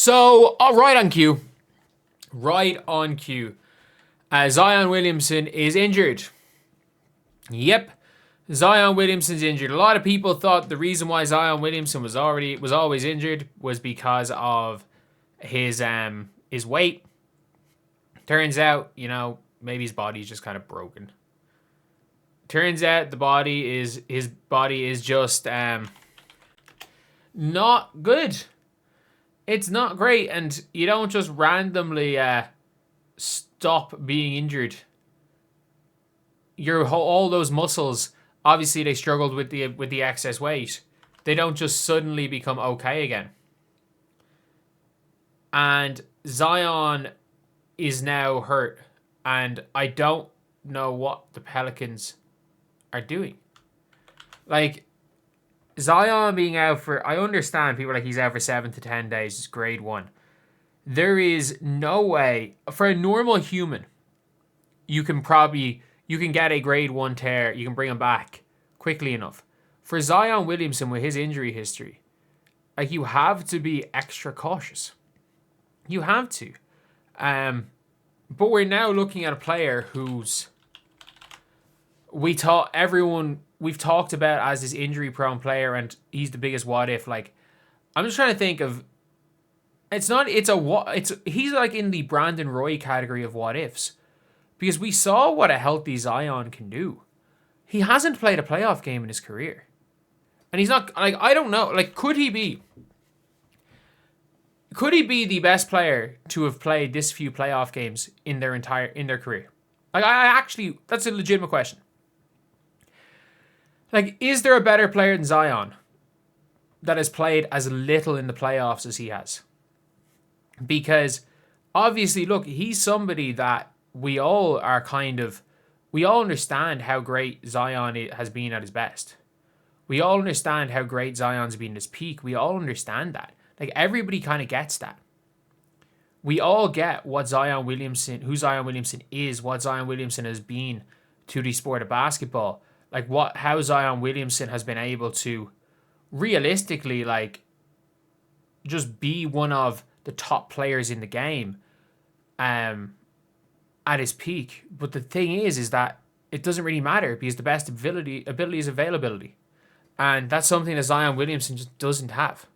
So, right on cue. Right on cue. Zion Williamson is injured. Yep. Zion Williamson's injured. A lot of people thought the reason why Zion Williamson was always injured was because of his weight. Turns out, maybe his body's just kind of broken. Turns out his body is just not good. It's not great, and you don't just randomly stop being injured. All those muscles, obviously they struggled with the excess weight. They don't just suddenly become okay again. And Zion is now hurt, and I don't know what the Pelicans are doing. Like, Zion being out for, I understand people are like he's out for 7 to 10 days, it's grade 1. There is no way, for a normal human, you can get a grade 1 tear, you can bring him back quickly enough. For Zion Williamson with his injury history, like, you have to be extra cautious. You have to. But we're now looking at a player who's we've talked about as this injury prone player, and he's the biggest what if. Like, I'm just trying to think of, he's like in the Brandon Roy category of what ifs, because we saw what a healthy Zion can do. He hasn't played a playoff game in his career, and he's not, like, I don't know, like, could he be the best player to have played this few playoff games in their career? Like, I actually, that's a legitimate question. Like, is there a better player than Zion that has played as little in the playoffs as he has? Because obviously, look, he's somebody that we all understand how great Zion has been at his best. We all understand how great Zion's been at his peak. We all understand that. Like, everybody kind of gets that. We all get who Zion Williamson is, what Zion Williamson has been to the sport of basketball. Like, how Zion Williamson has been able to realistically, like, just be one of the top players in the game at his peak. But the thing is that it doesn't really matter, because the best ability is availability. And that's something that Zion Williamson just doesn't have.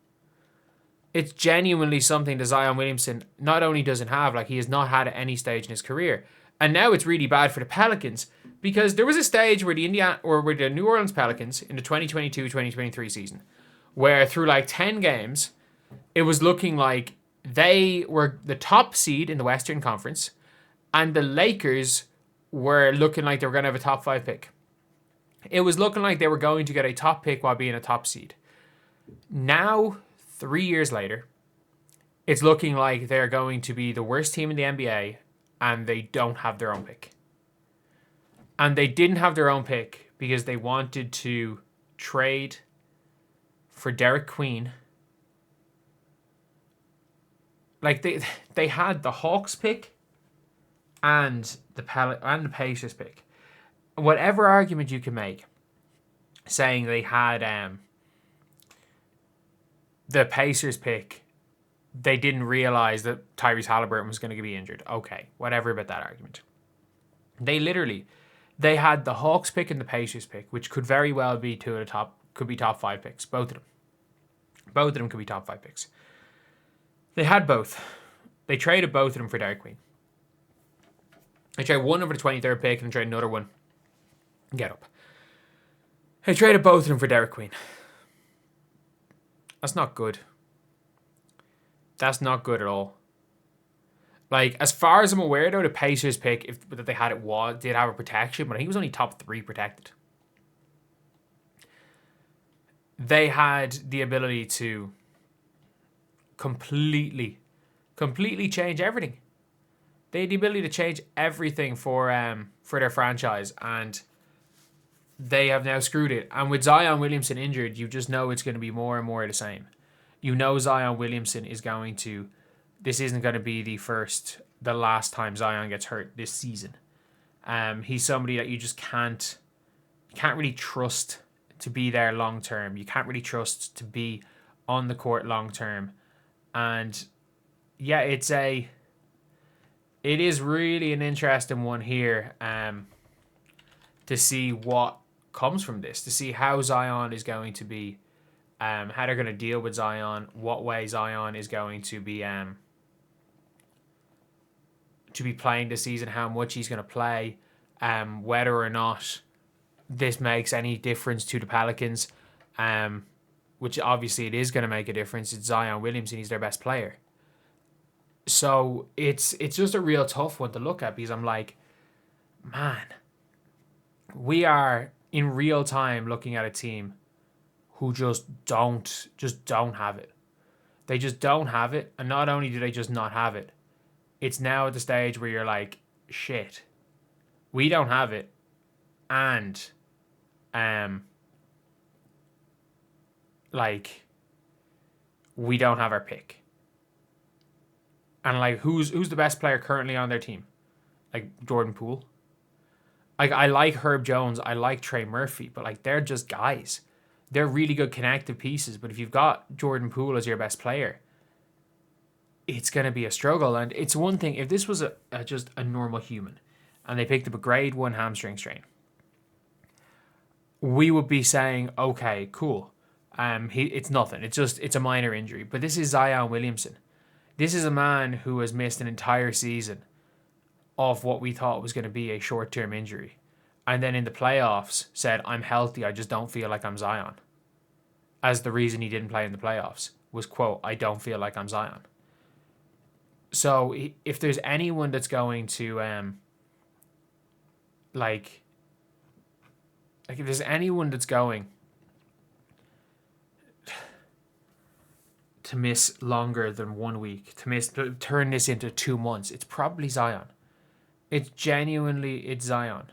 It's genuinely something that Zion Williamson not only doesn't have, like, he has not had at any stage in his career. And now it's really bad for the Pelicans, because there was a stage where the New Orleans Pelicans in the 2022-2023 season, where through like 10 games, it was looking like they were the top seed in the Western Conference, and the Lakers were looking like they were going to have a top 5 pick. It was looking like they were going to get a top pick while being a top seed. Now, 3 years later, it's looking like they're going to be the worst team in the NBA, and they don't have their own pick. And they didn't have their own pick because they wanted to trade for Derek Queen. Like, they had the Hawks pick and the Pacers pick. Whatever argument you can make, saying they had the Pacers pick, they didn't realize that Tyrese Halliburton was going to be injured. Okay, whatever about that argument. They had the Hawks pick and the Pacers pick, which could very well be could be top 5 picks. Both of them. Both of them could be top 5 picks. They had both. They traded both of them for Derek Queen. They traded one over the 23rd pick and traded another one. Get up. They traded both of them for Derek Queen. That's not good. That's not good at all. Like, as far as I'm aware, though, the Pacers pick that they had did have a protection, but he was only top 3 protected. They had the ability to completely change everything. They had the ability to change everything for their franchise, and they have now screwed it. And with Zion Williamson injured, you just know it's going to be more and more of the same. You know Zion Williamson this isn't going to be the last time Zion gets hurt this season. He's somebody that you just can't really trust to be there long term. You can't really trust to be on the court long term. And yeah, it is really an interesting one here to see what comes from this, to see how Zion is going to be, how they're going to deal with Zion, what way Zion is going to be playing this season, how much he's going to play, whether or not this makes any difference to the Pelicans, which obviously it is going to make a difference. It's Zion Williamson, he's their best player. So it's just a real tough one to look at, because I'm like, man, we are in real time looking at a team who just don't have it. They just don't have it, and not only do they just not have it, it's now at the stage where you're like, shit, we don't have it, and like, we don't have our pick. And like, who's the best player currently on their team? Like Jordan Poole. Like, I like Herb Jones, I like Trey Murphy, but like, they're just guys. They're really good connective pieces, but if you've got Jordan Poole as your best player, it's going to be a struggle. And it's one thing, if this was just a normal human and they picked up a grade 1 hamstring strain, we would be saying, okay, cool. It's nothing. It's a minor injury. But this is Zion Williamson. This is a man who has missed an entire season of what we thought was going to be a short-term injury. And then in the playoffs said, I'm healthy, I just don't feel like I'm Zion. As the reason he didn't play in the playoffs was, quote, I don't feel like I'm Zion. So if there's anyone that's going to, like if there's anyone that's going to miss longer than 1 week, to turn this into 2 months, it's probably Zion. It's Zion.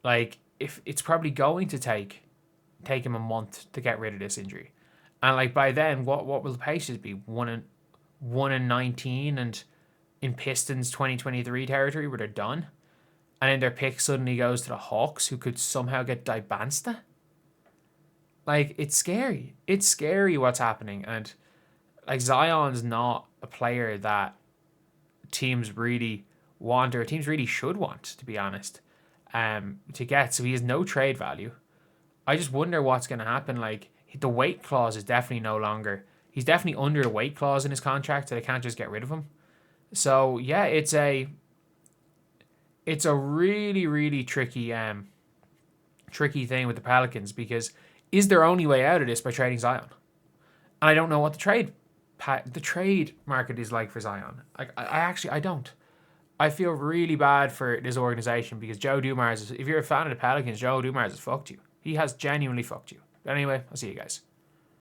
Like, if it's probably going to take him a month to get rid of this injury, and like by then, what will the paces be? 1-19, and in Pistons 2023 territory where they're done, and then their pick suddenly goes to the Hawks, who could somehow get Dybansta. Like, it's scary. It's scary what's happening, and like, Zion's not a player that teams really want, or teams really should want, to be honest, to get. So he has no trade value. I just wonder what's going to happen. Like, the weight clause is definitely no longer. He's definitely under a weight clause in his contract, so they can't just get rid of him. So yeah, it's a really, really tricky thing with the Pelicans, because is their only way out of this by trading Zion? And I don't know what the trade market is like for Zion. I don't. I feel really bad for this organization, because Joe Dumars, if you're a fan of the Pelicans, Joe Dumars has fucked you. He has genuinely fucked you. But anyway, I'll see you guys.